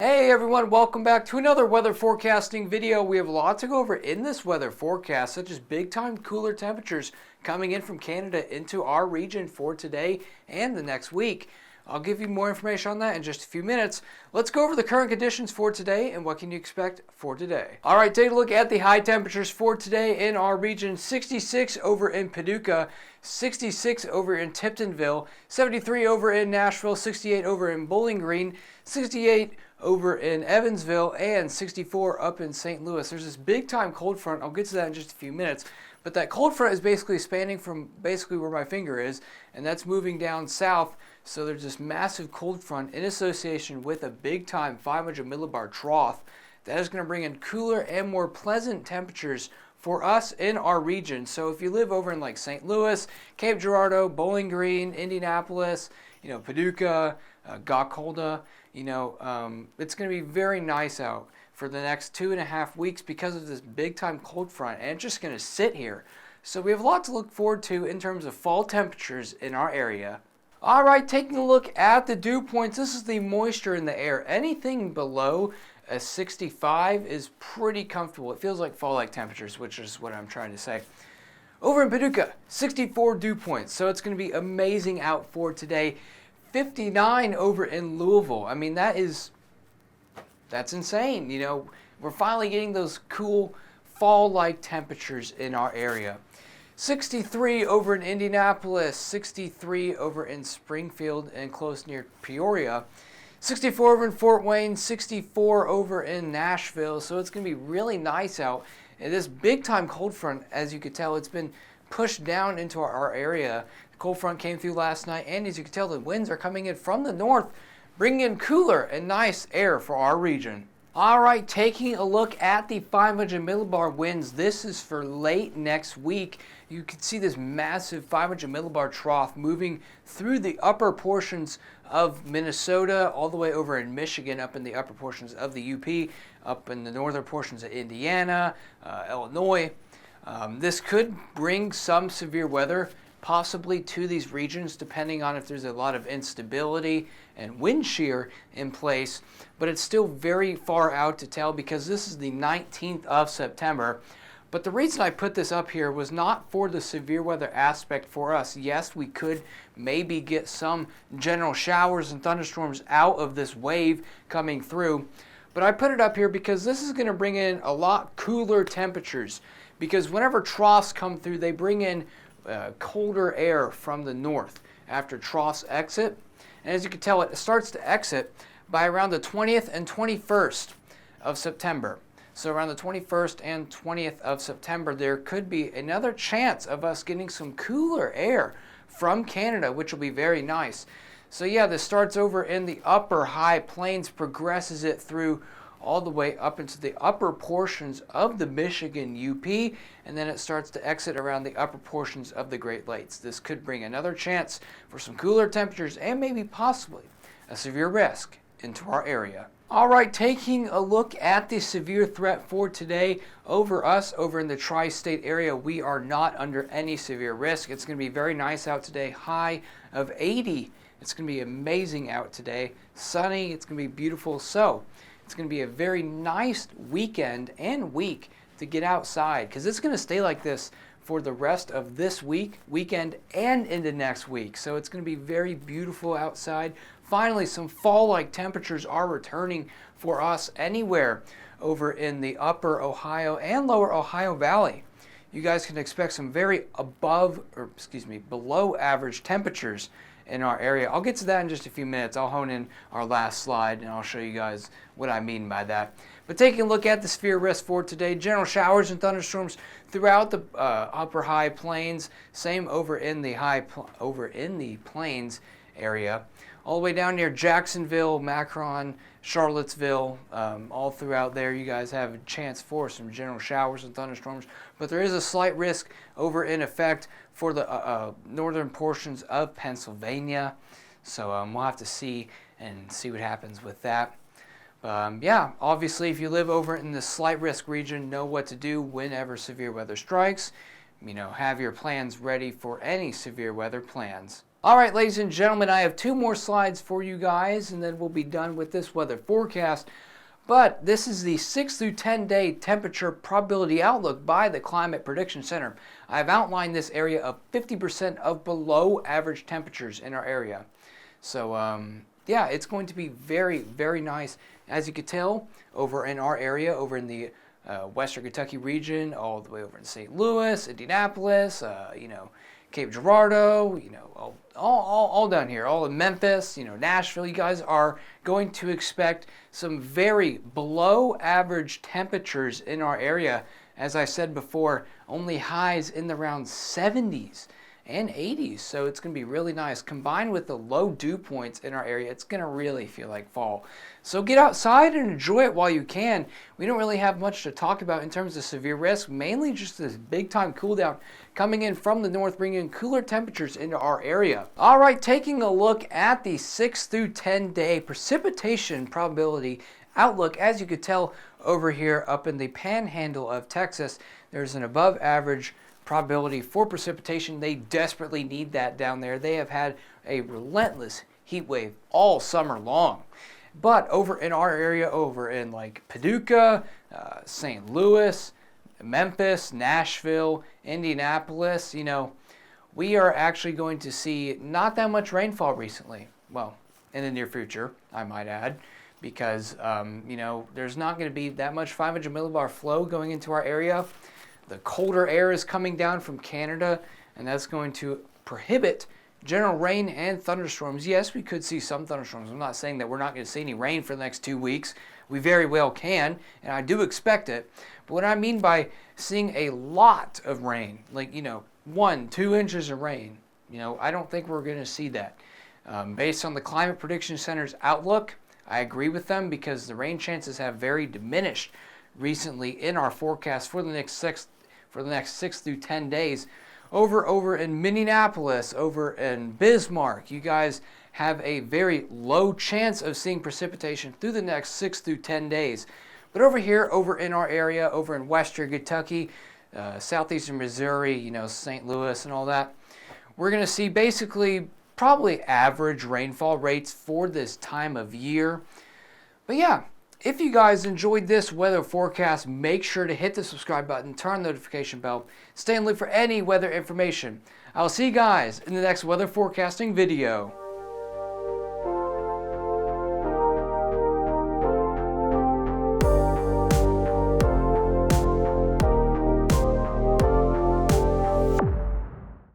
Hey everyone, welcome back to another weather forecasting video. We have a lot to go over in this weather forecast, such as big time cooler temperatures coming in from Canada into our region for today and the next week. I'll give you more information on that in just a few minutes. Let's go over the current conditions for today and what can you expect for today. All right, take a look at the high temperatures for today in our region. 66 over in Paducah, 66 over in Tiptonville, 73 over in Nashville, 68 over in Bowling Green, 68 over in Evansville, and 64 up in St. Louis. There's this big time cold front. I'll get to that in just a few minutes. But that cold front is basically spanning from basically where my finger is, and that's moving down south. So there's this massive cold front in association with a big time 500 millibar trough that is going to bring in cooler and more pleasant temperatures for us in our region. So if you live over in like St. Louis, Cape Girardeau, Bowling Green, Indianapolis, Paducah, Gawkolda, it's going to be very nice out for the next 2.5 weeks because of this big time cold front, and it's just going to sit here. So we have a lot to look forward to in terms of fall temperatures in our area. All right, taking a look at the dew points, this is the moisture in the air. Anything below a 65 is pretty comfortable. It feels like fall-like temperatures, which is what I'm trying to say. Over in Paducah, 64 dew points, so it's going to be amazing out for today. 59 over in Louisville. I mean, that's insane. We're finally getting those cool fall-like temperatures in our area. 63 over in Indianapolis, 63 over in Springfield and close near Peoria, 64 over in Fort Wayne, 64 over in Nashville. So it's going to be really nice out. And this big time cold front, as you could tell, it's been pushed down into our area. The cold front came through last night, and as you can tell, the winds are coming in from the north, bringing in cooler and nice air for our region. All right, taking a look at the 500 millibar winds. This is for late next week. You can see this massive 500 millibar trough moving through the upper portions of Minnesota, all the way over in Michigan, up in the upper portions of the UP, up in the northern portions of Indiana, Illinois. This could bring some severe weather possibly to these regions, depending on if there's a lot of instability and wind shear in place, but it's still very far out to tell because this is the 19th of September. But the reason I put this up here was not for the severe weather aspect for us. Yes, we could maybe get some general showers and thunderstorms out of this wave coming through, but I put it up here because this is going to bring in a lot cooler temperatures, because whenever troughs come through, they bring in colder air from the north after troughs exit. And as you can tell, it starts to exit by around the 20th and 21st of September. So around the 21st and 20th of September, there could be another chance of us getting some cooler air from Canada, which will be very nice. So yeah, this starts over in the upper high plains, progresses it through all the way up into the upper portions of the Michigan UP, and then it starts to exit around the upper portions of the Great Lakes. This could bring another chance for some cooler temperatures and maybe possibly a severe risk into our area. All right, taking a look at the severe threat for today over us, over in the tri-state area, we are not under any severe risk. It's going to be very nice out today, high of 80. It's going to be amazing out today, sunny, it's going to be beautiful. So it's going to be a very nice weekend and week to get outside, because it's going to stay like this for the rest of this weekend, and into next week. So it's going to be very beautiful outside. Finally, some fall-like temperatures are returning for us anywhere over in the upper Ohio and lower Ohio Valley. You guys can expect some very below average temperatures in our area. I'll get to that in just a few minutes. I'll hone in our last slide and I'll show you guys what I mean by that. But taking a look at the severe risk for today, general showers and thunderstorms throughout the upper high plains. Same over in the plains area, all the way down near Jacksonville, Macron, Charlottesville, all throughout there. You guys have a chance for some general showers and thunderstorms, but there is a slight risk over in effect for the northern portions of Pennsylvania. So we'll have to see what happens with that. Yeah, obviously, if you live over in the slight risk region, know what to do whenever severe weather strikes. Have your plans ready for any severe weather plans. All right, ladies and gentlemen, I have 2 more slides for you guys, and then we'll be done with this weather forecast. But this is the 6 through 10 day temperature probability outlook by the Climate Prediction Center. I've outlined this area of 50% of below average temperatures in our area. So yeah, it's going to be very, very nice. As you can tell, over in our area, over in the Western Kentucky region, all the way over in St. Louis, Indianapolis, Cape Girardeau, all down here, all in Memphis, Nashville, you guys are going to expect some very below average temperatures in our area. As I said before, only highs in the around 70s and 80s, so it's going to be really nice. Combined with the low dew points in our area, it's going to really feel like fall. So get outside and enjoy it while you can. We don't really have much to talk about in terms of severe risk, mainly just this big time cool down coming in from the north, bringing cooler temperatures into our area. All right, taking a look at the 6 through 10 day precipitation probability outlook. As you could tell over here up in the panhandle of Texas, there's an above average probability for precipitation. They desperately need that down there. They have had a relentless heat wave all summer long. But over in our area, over in like Paducah, St. Louis, Memphis, Nashville, Indianapolis, we are actually going to see not that much rainfall recently. Well, in the near future, I might add, because there's not going to be that much 500 millibar flow going into our area. The colder air is coming down from Canada, and that's going to prohibit general rain and thunderstorms. Yes, we could see some thunderstorms. I'm not saying that we're not going to see any rain for the next 2 weeks. We very well can, and I do expect it. But what I mean by seeing a lot of rain, like, 1-2 inches of rain, I don't think we're going to see that. Based on the Climate Prediction Center's outlook, I agree with them because the rain chances have very diminished recently in our forecast for the next 6 through 10 days. Over in Minneapolis, over in Bismarck, you guys have a very low chance of seeing precipitation through the next 6 through 10 days. But over here, over in our area, over in Western Kentucky, southeastern Missouri, St. Louis and all that, we're going to see basically probably average rainfall rates for this time of year. But yeah, if you guys enjoyed this weather forecast, make sure to hit the subscribe button, turn on the notification bell, stay in the loop for any weather information. I'll see you guys in the next weather forecasting video.